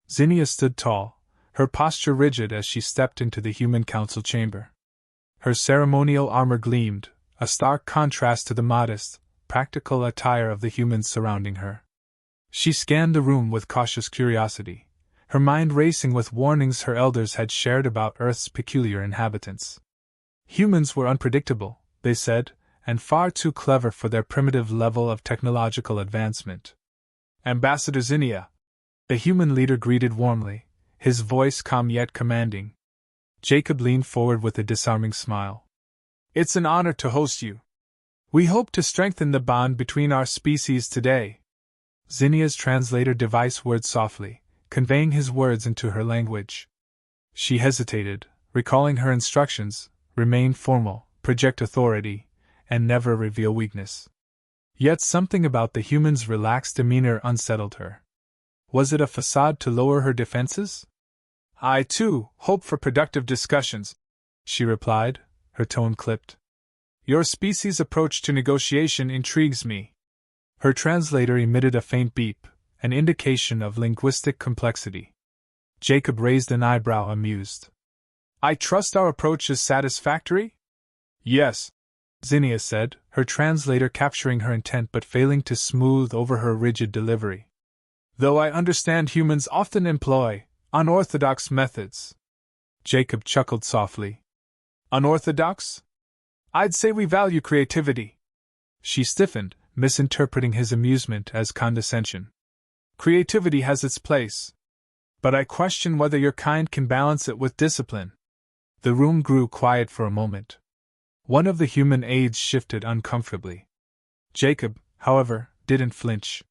Zinnia stood tall, her posture rigid as she stepped into the human council chamber. Her ceremonial armor gleamed, a stark contrast to the modest, practical attire of the humans surrounding her. She scanned the room with cautious curiosity, her mind racing with warnings her elders had shared about Earth's peculiar inhabitants. Humans were unpredictable, they said, and far too clever for their primitive level of technological advancement. Ambassador Zinnia, the human leader greeted warmly, his voice calm yet commanding. Jacob leaned forward with a disarming smile. It's an honor to host you. We hope to strengthen the bond between our species today. Zinnia's translator devised words softly, conveying his words into her language. She hesitated, recalling her instructions: remain formal, project authority, and never reveal weakness. Yet something about the human's relaxed demeanor unsettled her. Was it a facade to lower her defenses? I, too, hope for productive discussions, she replied, her tone clipped. Your species' approach to negotiation intrigues me. Her translator emitted a faint beep, an indication of linguistic complexity. Jacob raised an eyebrow, amused. I trust our approach is satisfactory? Yes, Zinnia said, her translator capturing her intent but failing to smooth over her rigid delivery. Though I understand humans often employ unorthodox methods. Jacob chuckled softly. Unorthodox? I'd say we value creativity. She stiffened, misinterpreting his amusement as condescension. Creativity has its place, but I question whether your kind can balance it with discipline. The room grew quiet for a moment. One of the human aides shifted uncomfortably. Jacob, however, didn't flinch.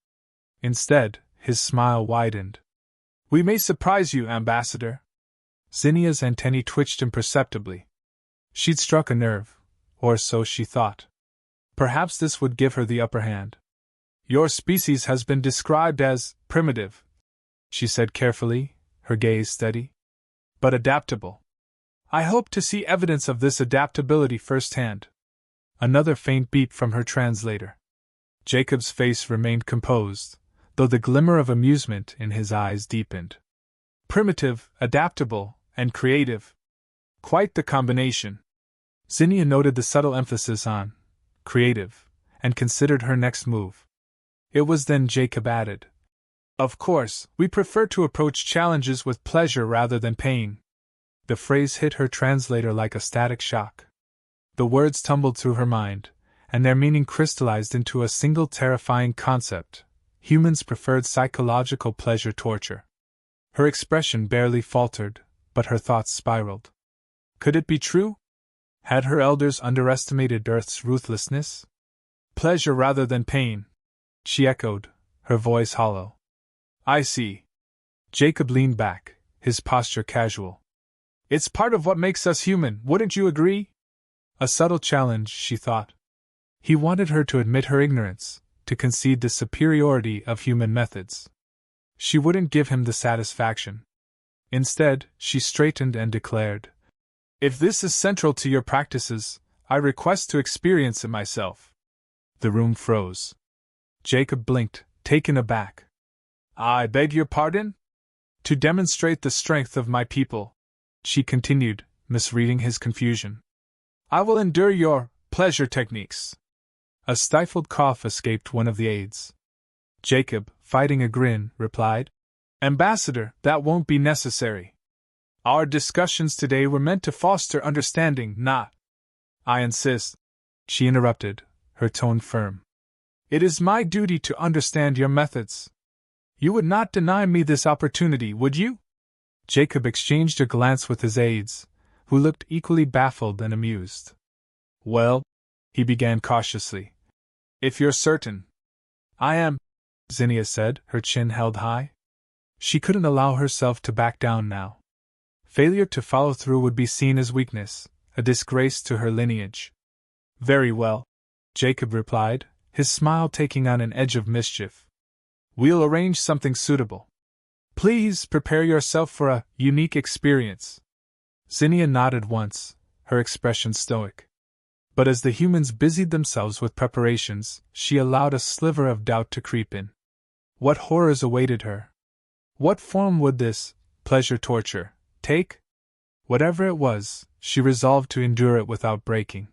Instead, his smile widened. We may surprise you, Ambassador. Zinnia's antennae twitched imperceptibly. She'd struck a nerve, or so she thought. Perhaps this would give her the upper hand. Your species has been described as primitive, she said carefully, her gaze steady, but adaptable. I hope to see evidence of this adaptability firsthand. Another faint beep from her translator. Jacob's face remained composed, though the glimmer of amusement in his eyes deepened. Primitive, adaptable, and creative. Quite the combination. Zinnia noted the subtle emphasis on creative, and considered her next move. It was then Jacob added, of course, we prefer to approach challenges with pleasure rather than pain. The phrase hit her translator like a static shock. The words tumbled through her mind, and their meaning crystallized into a single terrifying concept: humans preferred psychological pleasure torture. Her expression barely faltered, but her thoughts spiraled. Could it be true? Had her elders underestimated Earth's ruthlessness? Pleasure rather than pain, she echoed, her voice hollow. I see. Jacob leaned back, his posture casual. It's part of what makes us human, wouldn't you agree? A subtle challenge, she thought. He wanted her to admit her ignorance, to concede the superiority of human methods. She wouldn't give him the satisfaction. Instead, she straightened and declared, if this is central to your practices, I request to experience it myself. The room froze. Jacob blinked, taken aback. I beg your pardon? To demonstrate the strength of my people, she continued, misreading his confusion. I will endure your pleasure techniques. A stifled cough escaped one of the aides. Jacob, fighting a grin, replied, Ambassador, that won't be necessary. Our discussions today were meant to foster understanding, not. I insist, she interrupted, her tone firm. It is my duty to understand your methods. You would not deny me this opportunity, would you? Jacob exchanged a glance with his aides, who looked equally baffled and amused. Well, he began cautiously. If you're certain. I am, Zinnia said, her chin held high. She couldn't allow herself to back down now. Failure to follow through would be seen as weakness, a disgrace to her lineage. Very well, Jacob replied, his smile taking on an edge of mischief. We'll arrange something suitable. Please prepare yourself for a unique experience. Zinnia nodded once, her expression stoic. But as the humans busied themselves with preparations, she allowed a sliver of doubt to creep in. What horrors awaited her? What form would this pleasure torture take? Whatever it was, she resolved to endure it without breaking.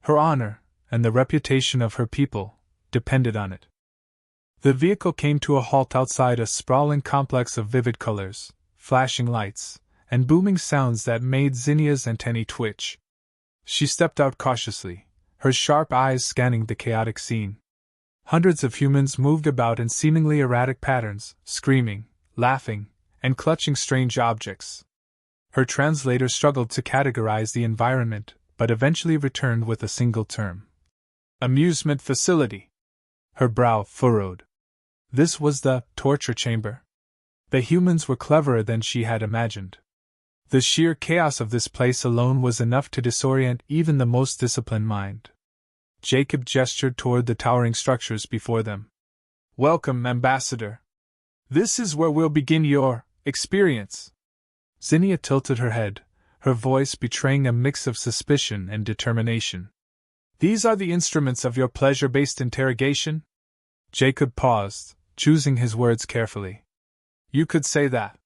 Her honor, and the reputation of her people, depended on it. The vehicle came to a halt outside a sprawling complex of vivid colors, flashing lights, and booming sounds that made Zinnia's antennae twitch. She stepped out cautiously, her sharp eyes scanning the chaotic scene. Hundreds of humans moved about in seemingly erratic patterns, screaming, laughing, and clutching strange objects. Her translator struggled to categorize the environment, but eventually returned with a single term. Amusement facility. Her brow furrowed. This was the torture chamber. The humans were cleverer than she had imagined. The sheer chaos of this place alone was enough to disorient even the most disciplined mind. Jacob gestured toward the towering structures before them. Welcome, Ambassador. This is where we'll begin your experience. Zinnia tilted her head, her voice betraying a mix of suspicion and determination. These are the instruments of your pleasure-based interrogation? Jacob paused, choosing his words carefully. You could say that.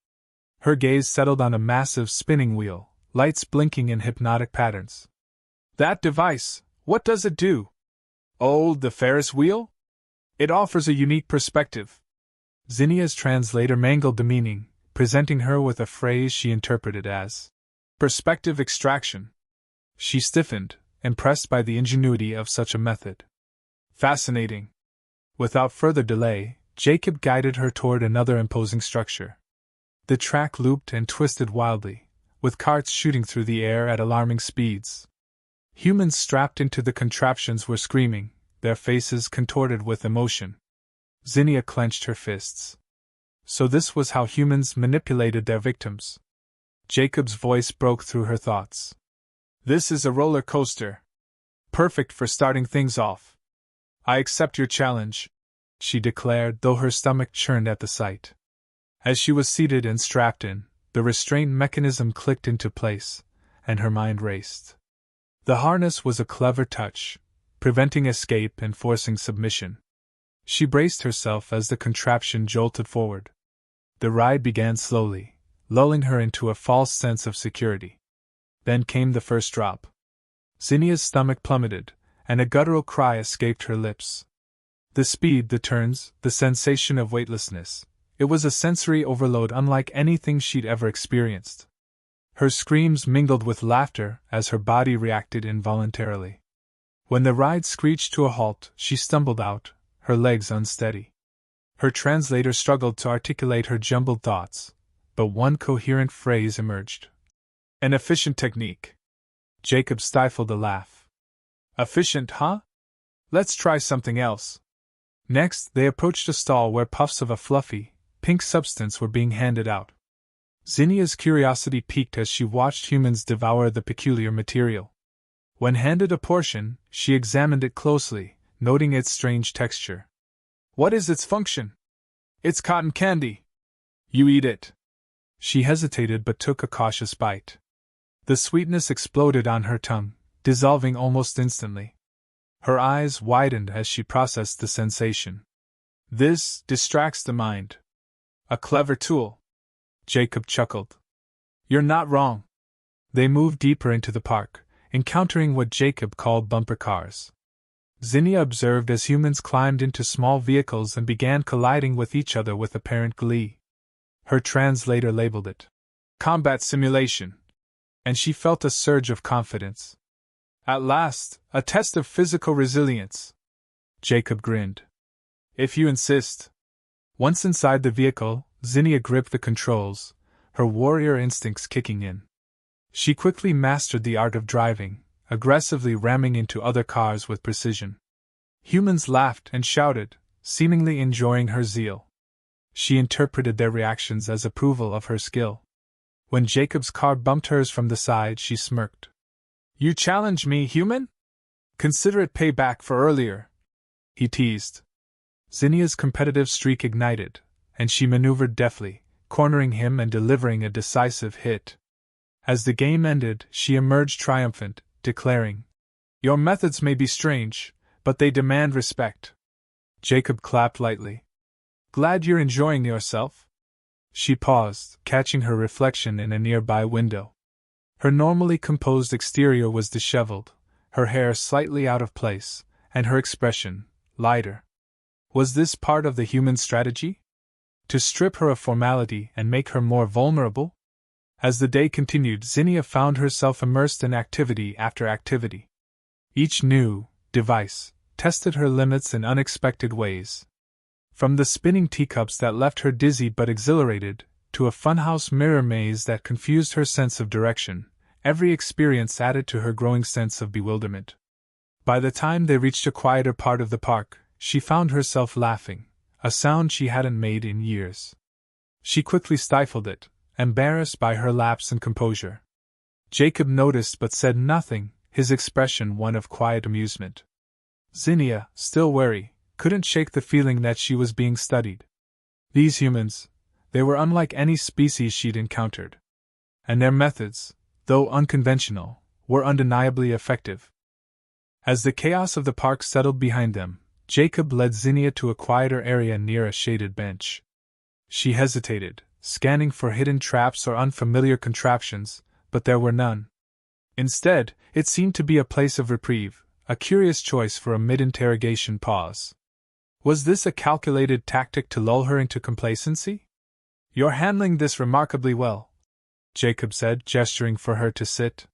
Her gaze settled on a massive spinning wheel, lights blinking in hypnotic patterns. That device, what does it do? Oh, the Ferris wheel? It offers a unique perspective. Zinnia's translator mangled the meaning, presenting her with a phrase she interpreted as perspective extraction. She stiffened, impressed by the ingenuity of such a method. Fascinating. Without further delay, Jacob guided her toward another imposing structure. The track looped and twisted wildly, with carts shooting through the air at alarming speeds. Humans strapped into the contraptions were screaming, their faces contorted with emotion. Zinnia clenched her fists. So this was how humans manipulated their victims. Jacob's voice broke through her thoughts. This is a roller coaster. Perfect for starting things off. I accept your challenge, she declared, though her stomach churned at the sight. As she was seated and strapped in, the restraint mechanism clicked into place, and her mind raced. The harness was a clever touch, preventing escape and forcing submission. She braced herself as the contraption jolted forward. The ride began slowly, lulling her into a false sense of security. Then came the first drop. Zinnia's stomach plummeted, and a guttural cry escaped her lips. The speed, the turns, the sensation of weightlessness. It was a sensory overload unlike anything she'd ever experienced. Her screams mingled with laughter as her body reacted involuntarily. When the ride screeched to a halt, she stumbled out, her legs unsteady. Her translator struggled to articulate her jumbled thoughts, but one coherent phrase emerged. An efficient technique. Jacob stifled a laugh. Efficient, huh? Let's try something else. Next, they approached a stall where puffs of a fluffy, pink substance were being handed out. Zinnia's curiosity piqued as she watched humans devour the peculiar material. When handed a portion, she examined it closely, noting its strange texture. What is its function? It's cotton candy. You eat it. She hesitated but took a cautious bite. The sweetness exploded on her tongue, dissolving almost instantly. Her eyes widened as she processed the sensation. This distracts the mind. A clever tool. Jacob chuckled. You're not wrong. They moved deeper into the park, encountering what Jacob called bumper cars. Zinnia observed as humans climbed into small vehicles and began colliding with each other with apparent glee. Her translator labeled it combat simulation, and she felt a surge of confidence. At last, a test of physical resilience. Jacob grinned. If you insist. Once inside the vehicle, Zinnia gripped the controls, her warrior instincts kicking in. She quickly mastered the art of driving, aggressively ramming into other cars with precision. Humans laughed and shouted, seemingly enjoying her zeal. She interpreted their reactions as approval of her skill. When Jacob's car bumped hers from the side, she smirked. You challenge me, human? Consider it payback for earlier, he teased. Zinnia's competitive streak ignited, and she maneuvered deftly, cornering him and delivering a decisive hit. As the game ended, she emerged triumphant, declaring, Your methods may be strange, but they demand respect. Jacob clapped lightly. Glad you're enjoying yourself? She paused, catching her reflection in a nearby window. Her normally composed exterior was disheveled, her hair slightly out of place, and her expression lighter. Was this part of the human strategy? To strip her of formality and make her more vulnerable? As the day continued, Zinnia found herself immersed in activity after activity. Each new device tested her limits in unexpected ways. From the spinning teacups that left her dizzy but exhilarated, to a funhouse mirror maze that confused her sense of direction, every experience added to her growing sense of bewilderment. By the time they reached a quieter part of the park, she found herself laughing, a sound she hadn't made in years. She quickly stifled it, embarrassed by her lapse in composure. Jacob noticed but said nothing, his expression one of quiet amusement. Zinnia, still wary, couldn't shake the feeling that she was being studied. These humans, they were unlike any species she'd encountered. And their methods, though unconventional, were undeniably effective. As the chaos of the park settled behind them, Jacob led Zinnia to a quieter area near a shaded bench. She hesitated, scanning for hidden traps or unfamiliar contraptions, but there were none. Instead, it seemed to be a place of reprieve, a curious choice for a mid-interrogation pause. Was this a calculated tactic to lull her into complacency? "You're handling this remarkably well," Jacob said, gesturing for her to sit.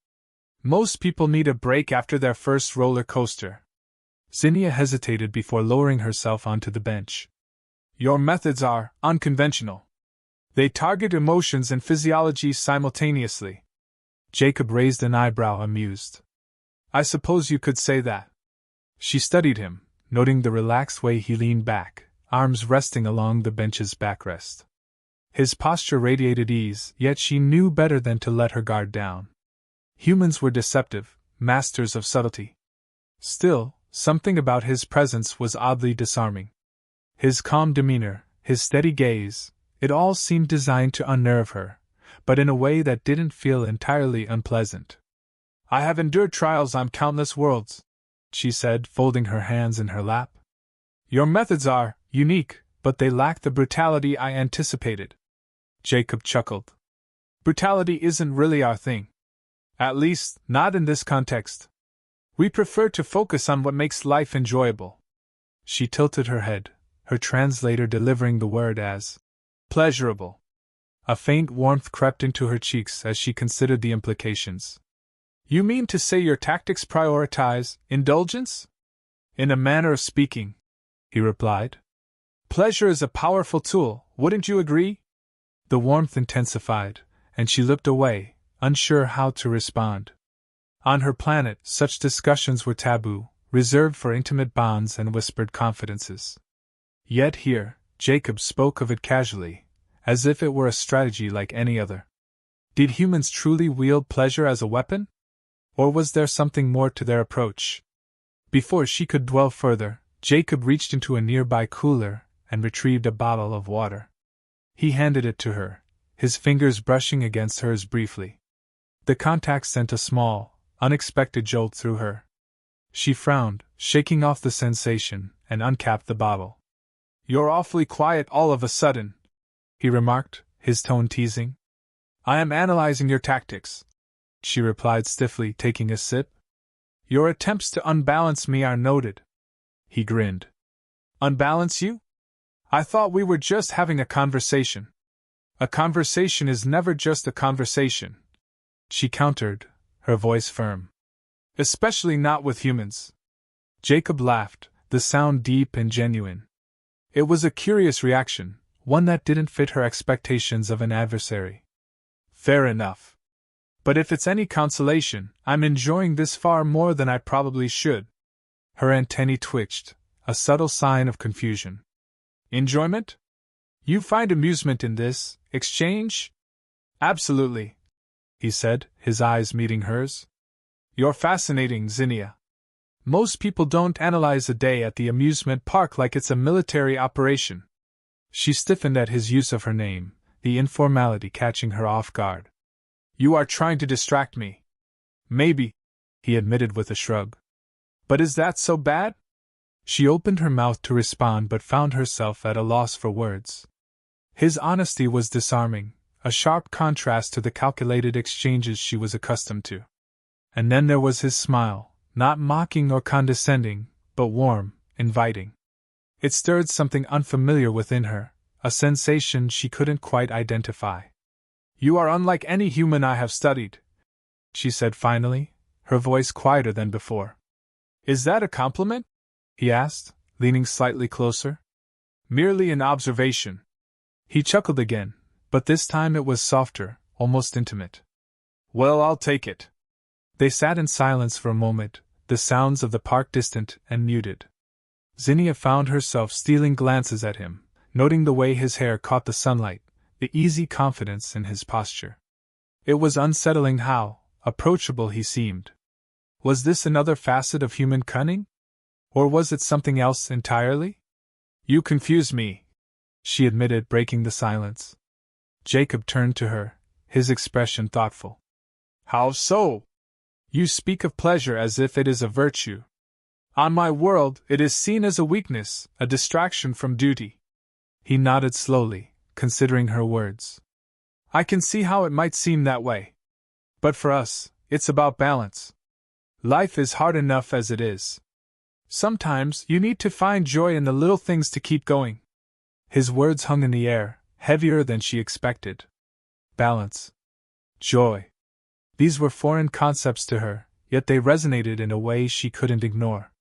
"Most people need a break after their first roller coaster." Zinnia hesitated before lowering herself onto the bench. "Your methods are unconventional. They target emotions and physiology simultaneously." Jacob raised an eyebrow, amused. "I suppose you could say that." She studied him, noting the relaxed way he leaned back, arms resting along the bench's backrest. His posture radiated ease, yet she knew better than to let her guard down. Humans were deceptive, masters of subtlety. Still, something about his presence was oddly disarming. His calm demeanor, his steady gaze, it all seemed designed to unnerve her, but in a way that didn't feel entirely unpleasant. "I have endured trials on countless worlds," she said, folding her hands in her lap. "Your methods are unique, but they lack the brutality I anticipated." Jacob chuckled. "Brutality isn't really our thing. At least, not in this context. We prefer to focus on what makes life enjoyable." She tilted her head, her translator delivering the word as pleasurable. A faint warmth crept into her cheeks as she considered the implications. "You mean to say your tactics prioritize indulgence?" "In a manner of speaking," he replied. "Pleasure is a powerful tool, wouldn't you agree?" The warmth intensified, and she looked away, unsure how to respond. On her planet, such discussions were taboo, reserved for intimate bonds and whispered confidences. Yet here, Jacob spoke of it casually, as if it were a strategy like any other. Did humans truly wield pleasure as a weapon? Or was there something more to their approach? Before she could dwell further, Jacob reached into a nearby cooler and retrieved a bottle of water. He handed it to her, his fingers brushing against hers briefly. The contact sent a small, unexpected jolt through her. She frowned, shaking off the sensation, and uncapped the bottle. "You're awfully quiet all of a sudden," he remarked, his tone teasing. "I am analyzing your tactics," she replied stiffly, taking a sip. "Your attempts to unbalance me are noted." He grinned. "Unbalance you? I thought we were just having a conversation." "A conversation is never just a conversation," she countered, her voice firm. "Especially not with humans." Jacob laughed, the sound deep and genuine. It was a curious reaction, one that didn't fit her expectations of an adversary. "Fair enough. But if it's any consolation, I'm enjoying this far more than I probably should." Her antennae twitched, a subtle sign of confusion. "Enjoyment? You find amusement in this exchange?" "Absolutely," he said, his eyes meeting hers. "You're fascinating, Zinnia. Most people don't analyze a day at the amusement park like it's a military operation." She stiffened at his use of her name, the informality catching her off guard. "You are trying to distract me." "Maybe," he admitted with a shrug. "But is that so bad?" She opened her mouth to respond but found herself at a loss for words. His honesty was disarming, a sharp contrast to the calculated exchanges she was accustomed to. And then there was his smile, not mocking or condescending, but warm, inviting. It stirred something unfamiliar within her, a sensation she couldn't quite identify. "You are unlike any human I have studied," she said finally, her voice quieter than before. "Is that a compliment?" he asked, leaning slightly closer. "Merely an observation." He chuckled again, but this time it was softer, almost intimate. "Well, I'll take it." They sat in silence for a moment, the sounds of the park distant and muted. Zinnia found herself stealing glances at him, noting the way his hair caught the sunlight, the easy confidence in his posture. It was unsettling how approachable he seemed. Was this another facet of human cunning? Or was it something else entirely? "You confuse me," she admitted, breaking the silence. Jacob turned to her, his expression thoughtful. "How so?" "You speak of pleasure as if it is a virtue. On my world, it is seen as a weakness, a distraction from duty." He nodded slowly, considering her words. "I can see how it might seem that way. But for us, it's about balance. Life is hard enough as it is. Sometimes you need to find joy in the little things to keep going." His words hung in the air, heavier than she expected. Balance. Joy. These were foreign concepts to her, yet they resonated in a way she couldn't ignore.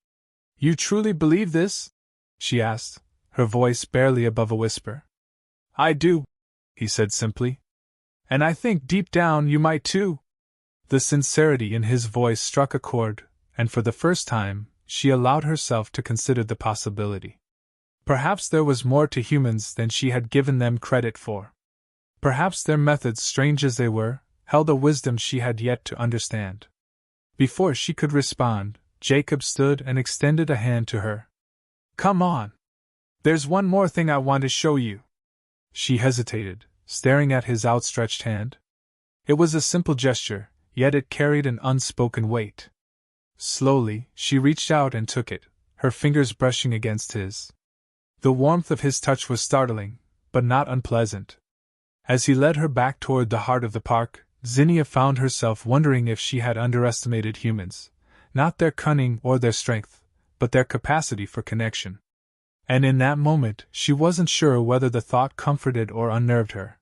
"You truly believe this?" she asked, her voice barely above a whisper. "I do," he said simply. "And I think deep down you might too." The sincerity in his voice struck a chord, and for the first time, she allowed herself to consider the possibility. Perhaps there was more to humans than she had given them credit for. Perhaps their methods, strange as they were, held a wisdom she had yet to understand. Before she could respond, Jacob stood and extended a hand to her. "Come on. There's one more thing I want to show you." She hesitated, staring at his outstretched hand. It was a simple gesture, yet it carried an unspoken weight. Slowly, she reached out and took it, her fingers brushing against his. The warmth of his touch was startling, but not unpleasant. As he led her back toward the heart of the park, Zinnia found herself wondering if she had underestimated humans, not their cunning or their strength, but their capacity for connection. And in that moment, she wasn't sure whether the thought comforted or unnerved her.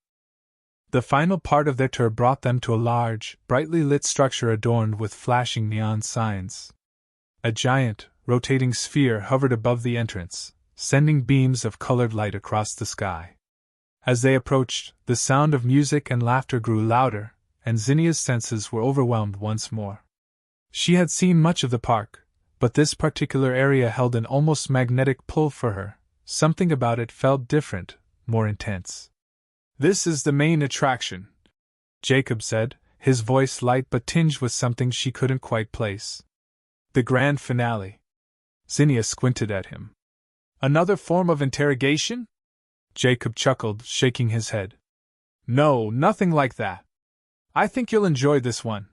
The final part of their tour brought them to a large, brightly lit structure adorned with flashing neon signs. A giant, rotating sphere hovered above the entrance, sending beams of colored light across the sky. As they approached, the sound of music and laughter grew louder, and Zinnia's senses were overwhelmed once more. She had seen much of the park, but this particular area held an almost magnetic pull for her. Something about it felt different, more intense. "This is the main attraction," Jacob said, his voice light but tinged with something she couldn't quite place. "The grand finale." Zinnia squinted at him. "Another form of interrogation?" Jacob chuckled, shaking his head. "No, nothing like that. I think you'll enjoy this one."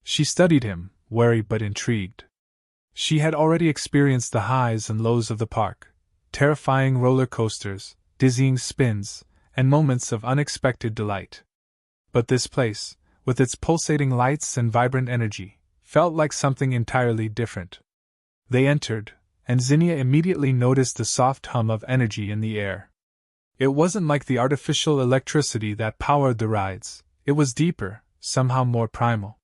She studied him, wary but intrigued. She had already experienced the highs and lows of the park, terrifying roller coasters, dizzying spins, and moments of unexpected delight. But this place, with its pulsating lights and vibrant energy, felt like something entirely different. They entered, and Zinnia immediately noticed the soft hum of energy in the air. It wasn't like the artificial electricity that powered the rides, it was deeper, somehow more primal.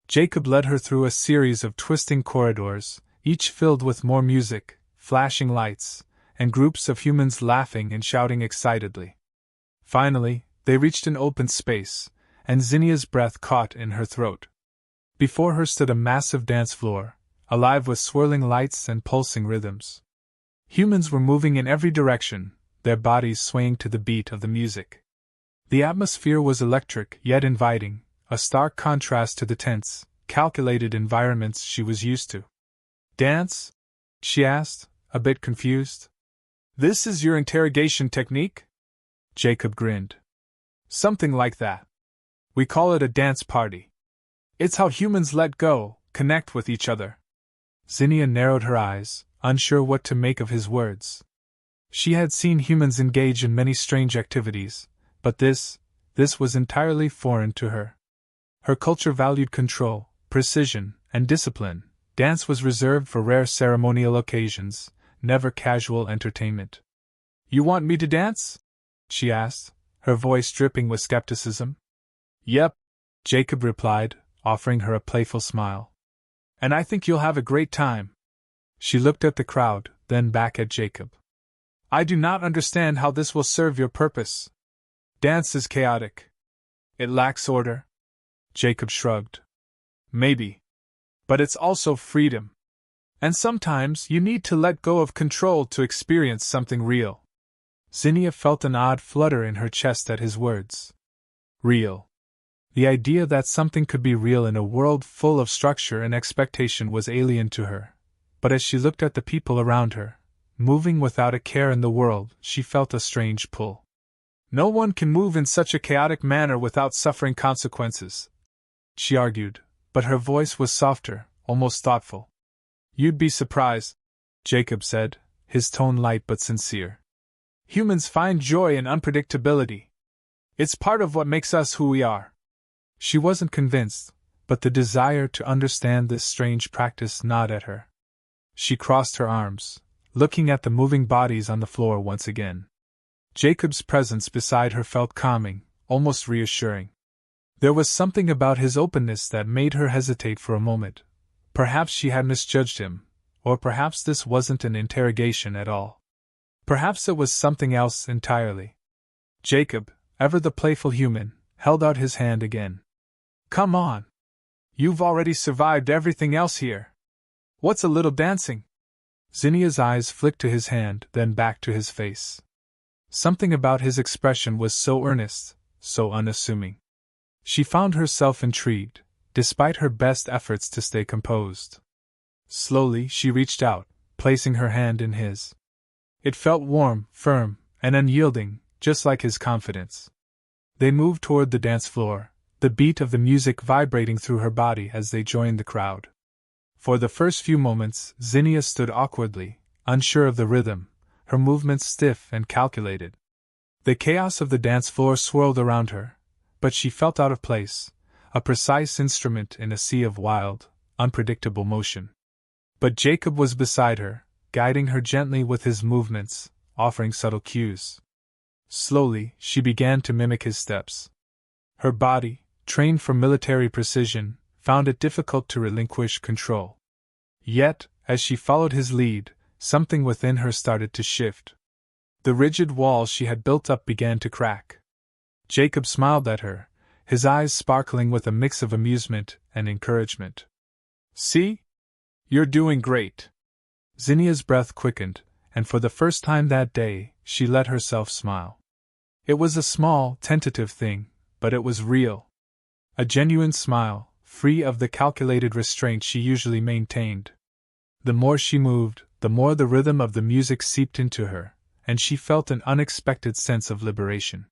Jacob led her through a series of twisting corridors, each filled with more music, flashing lights, and groups of humans laughing and shouting excitedly. Finally, they reached an open space, and Zinnia's breath caught in her throat. Before her stood a massive dance floor, alive with swirling lights and pulsing rhythms. Humans were moving in every direction, their bodies swaying to the beat of the music. The atmosphere was electric yet inviting, a stark contrast to the tense, calculated environments she was used to. "Dance?" she asked, a bit confused. "This is your interrogation technique?" Jacob grinned. "Something like that. We call it a dance party. It's how humans let go, connect with each other." Zinnia narrowed her eyes, unsure what to make of his words. She had seen humans engage in many strange activities, but this was entirely foreign to her. Her culture valued control, precision, and discipline. Dance was reserved for rare ceremonial occasions, never casual entertainment. "You want me to dance?" she asked, her voice dripping with skepticism. "Yep," Jacob replied, offering her a playful smile. "And I think you'll have a great time." She looked at the crowd, then back at Jacob. "I do not understand how this will serve your purpose. Dance is chaotic. It lacks order." Jacob shrugged. "Maybe. But it's also freedom. And sometimes you need to let go of control to experience something real." Zinnia felt an odd flutter in her chest at his words. Real. The idea that something could be real in a world full of structure and expectation was alien to her. But as she looked at the people around her, moving without a care in the world, she felt a strange pull. "No one can move in such a chaotic manner without suffering consequences," she argued, but her voice was softer, almost thoughtful. "You'd be surprised," Jacob said, his tone light but sincere. "Humans find joy in unpredictability. It's part of what makes us who we are." She wasn't convinced, but the desire to understand this strange practice gnawed at her. She crossed her arms, looking at the moving bodies on the floor once again. Jacob's presence beside her felt calming, almost reassuring. There was something about his openness that made her hesitate for a moment. Perhaps she had misjudged him, or perhaps this wasn't an interrogation at all. Perhaps it was something else entirely. Jacob, ever the playful human, held out his hand again. "Come on. You've already survived everything else here. What's a little dancing?" Zinnia's eyes flicked to his hand, then back to his face. Something about his expression was so earnest, so unassuming. She found herself intrigued, despite her best efforts to stay composed. Slowly she reached out, placing her hand in his. It felt warm, firm, and unyielding, just like his confidence. They moved toward the dance floor, the beat of the music vibrating through her body as they joined the crowd. For the first few moments, Zinnia stood awkwardly, unsure of the rhythm, her movements stiff and calculated. The chaos of the dance floor swirled around her, but she felt out of place, a precise instrument in a sea of wild, unpredictable motion. But Jacob was beside her, guiding her gently with his movements, offering subtle cues. Slowly, she began to mimic his steps. Her body, trained for military precision, found it difficult to relinquish control. Yet, as she followed his lead, something within her started to shift. The rigid walls she had built up began to crack. Jacob smiled at her, his eyes sparkling with a mix of amusement and encouragement. "See? You're doing great." Zinnia's breath quickened, and for the first time that day, she let herself smile. It was a small, tentative thing, but it was real. A genuine smile, free of the calculated restraint she usually maintained. The more she moved, the more the rhythm of the music seeped into her, and she felt an unexpected sense of liberation.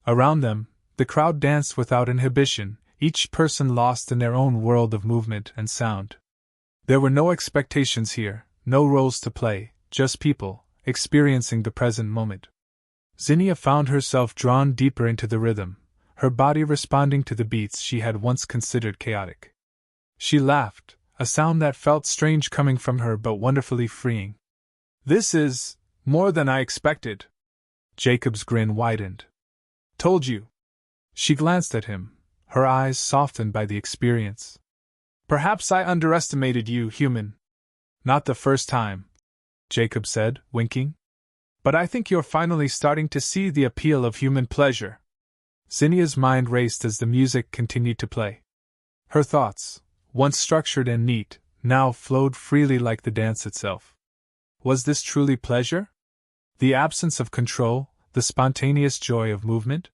Around them, the crowd danced without inhibition, each person lost in their own world of movement and sound. There were no expectations here, no roles to play, just people, experiencing the present moment. Zinnia found herself drawn deeper into the rhythm, her body responding to the beats she had once considered chaotic. She laughed, a sound that felt strange coming from her but wonderfully freeing. "This is more than I expected." Jacob's grin widened. "Told you." She glanced at him, her eyes softened by the experience. "Perhaps I underestimated you, human." "Not the first time," Jacob said, winking. "But I think you're finally starting to see the appeal of human pleasure." Zinnia's mind raced as the music continued to play. Her thoughts, once structured and neat, now flowed freely like the dance itself. Was this truly pleasure? The absence of control, the spontaneous joy of movement?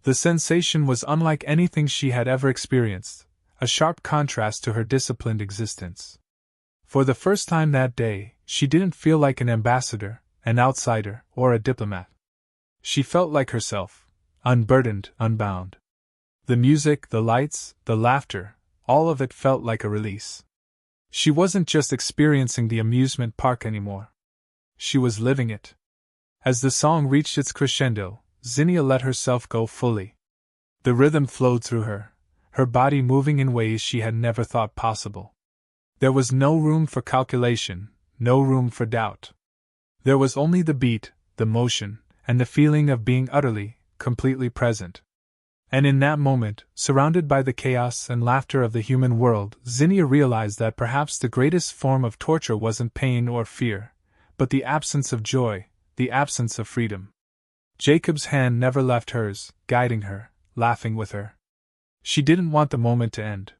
The sensation was unlike anything she had ever experienced, a sharp contrast to her disciplined existence. For the first time that day, she didn't feel like an ambassador, an outsider, or a diplomat. She felt like herself, unburdened, unbound. The music, the lights, the laughter, all of it felt like a release. She wasn't just experiencing the amusement park anymore. She was living it. As the song reached its crescendo, Zinnia let herself go fully. The rhythm flowed through her body moving in ways she had never thought possible. There was no room for calculation, no room for doubt. There was only the beat, the motion, and the feeling of being utterly, completely present. And in that moment, surrounded by the chaos and laughter of the human world, Zinnia realized that perhaps the greatest form of torture wasn't pain or fear, but the absence of joy, the absence of freedom. Jacob's hand never left hers, guiding her, laughing with her. She didn't want the moment to end.